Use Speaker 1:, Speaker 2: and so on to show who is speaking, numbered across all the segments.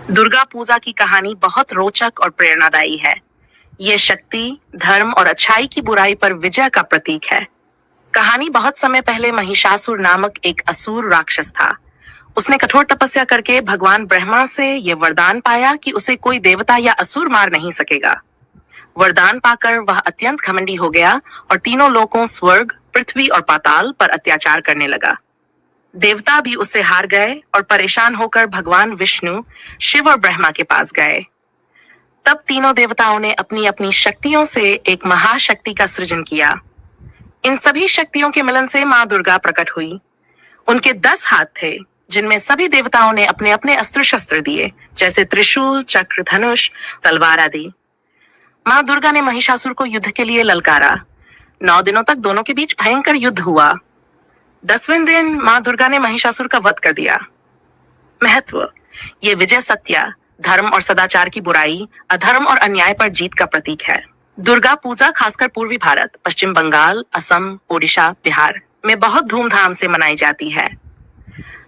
Speaker 1: दुर्गा पूजा की कहानी बहुत रोचक और प्रेरणादायी है। ये शक्ति, धर्म और अच्छाई की बुराई पर विजय का प्रतीक है। कहानी बहुत समय पहले महिषासुर नामक एक असुर राक्षस था। उसने कठोर तपस्या करके भगवान ब्रह्मा से ये वरदान पाया कि उसे कोई देवता या असुर मार नहीं सकेगा। वरदान पाकर वह अत्यंत घमंडी हो गया और तीनों लोकों स्वर्ग, पृथ्वी और पाताल पर अत्याचार करने लगा। देवता भी उससे हार गए और परेशान होकर भगवान विष्णु, शिव और ब्रह्मा के पास गए। तब तीनों देवताओं ने अपनी अपनी शक्तियों से एक महाशक्ति का सृजन किया। इन सभी शक्तियों के मिलन से मां दुर्गा प्रकट हुई। उनके 10 हाथ थे, जिनमें सभी देवताओं ने अपने अपने अस्त्र शस्त्र दिए, जैसे त्रिशूल, चक्र, धनुष, तलवार आदि। मां दुर्गा ने महिषासुर को युद्ध के लिए ललकारा। 9 दिनों तक दोनों के बीच भयंकर युद्ध हुआ। 10वें दिन मां दुर्गा ने महिषासुर का वध कर दिया। महत्व: ये विजय सत्य, धर्म और सदाचार की बुराई, अधर्म और अन्याय पर जीत का प्रतीक है। दुर्गा पूजा खासकर पूर्वी भारत, पश्चिम बंगाल, असम, ओडिशा, बिहार में बहुत धूमधाम से मनाई जाती है।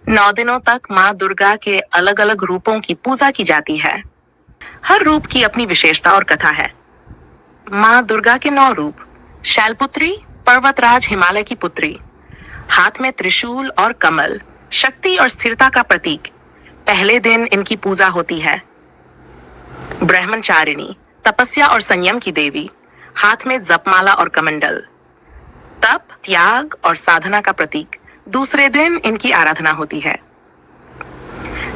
Speaker 1: 9 दिनों तक मां दुर्गा के अलग अलग रूपों की पूजा की जाती है। हर रूप की अपनी विशेषता और कथा है। मां दुर्गा के 9 रूप: शैलपुत्री, पर्वतराज हिमालय की पुत्री, हाथ में त्रिशूल और कमल, शक्ति और स्थिरता का प्रतीक। पहले दिन इनकी पूजा होती है। ब्रह्मचारिणी, तपस्या और संयम की देवी, हाथ में जपमाला और कमंडल, तप, त्याग और साधना का प्रतीक। दूसरे दिन इनकी आराधना होती है।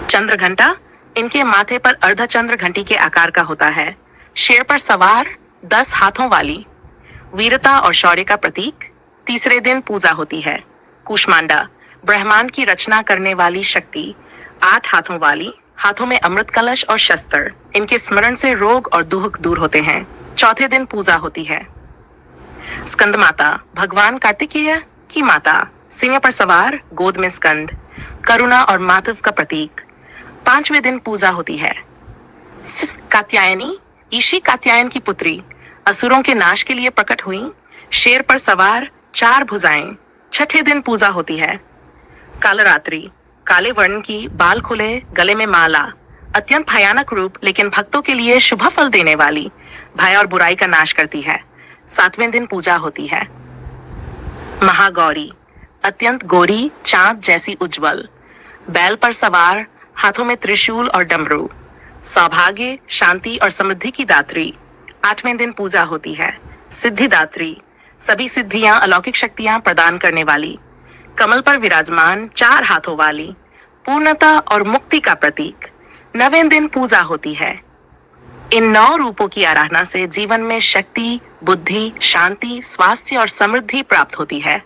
Speaker 1: चंद्रघंटा, इनके माथे पर अर्धचंद्र घंटी के आकार का होता है। शेर पर सवार, 10 हाथों वाली, वीरता और शौर्य का प्रतीक। तीसरे दिन पूजा होती है। कूष्मांडा, ब्रह्मांड की रचना करने वाली शक्ति, 8 हाथों वाली, हाथों में अमृत कलश और शस्त्र, इनके स्मरण से रोग और दुख दूर होते हैं। चौथे दिन पूजा होती है। स्कंद माता, भगवान कार्तिकेय की माता, सिंह पर सवार, गोद में स्कंद, करुणा और माधव का प्रतीक। 5वें दिन पूजा होती है। कात्यायनी, ईशी कात्यायन की पुत्री, असुरों के नाश के लिए प्रकट हुई, शेर पर सवार, 4 भुजाएं। 6ठे दिन पूजा होती है। कालरात्रि, काले वर्ण की, बाल खुले, गले में माला, अत्यंत भयानक रूप लेकिन भक्तों के लिए शुभ फल देने वाली, भय और बुराई का नाश करती है। 7वें दिन पूजा होती है। महागौरी, अत्यंत गोरी, चांद जैसी उज्जवल, बैल पर सवार, हाथों में त्रिशूल और डमरू, सौभाग्य, शांति और समृद्धि की दात्री। 8वें दिन पूजा होती है। सिद्धिदात्री, सभी सिद्धियां, अलौकिक शक्तियां प्रदान करने वाली, कमल पर विराजमान, 4 हाथों वाली, पूर्णता और मुक्ति का प्रतीक। 9वें दिन पूजा होती है। इन 9 रूपों की आराधना से जीवन में शक्ति, बुद्धि, शांति, स्वास्थ्य और समृद्धि प्राप्त होती है,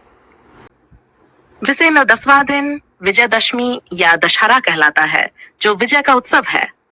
Speaker 1: जिसे 10वां दिन विजयदशमी या दशहरा कहलाता है, जो विजय का उत्सव है।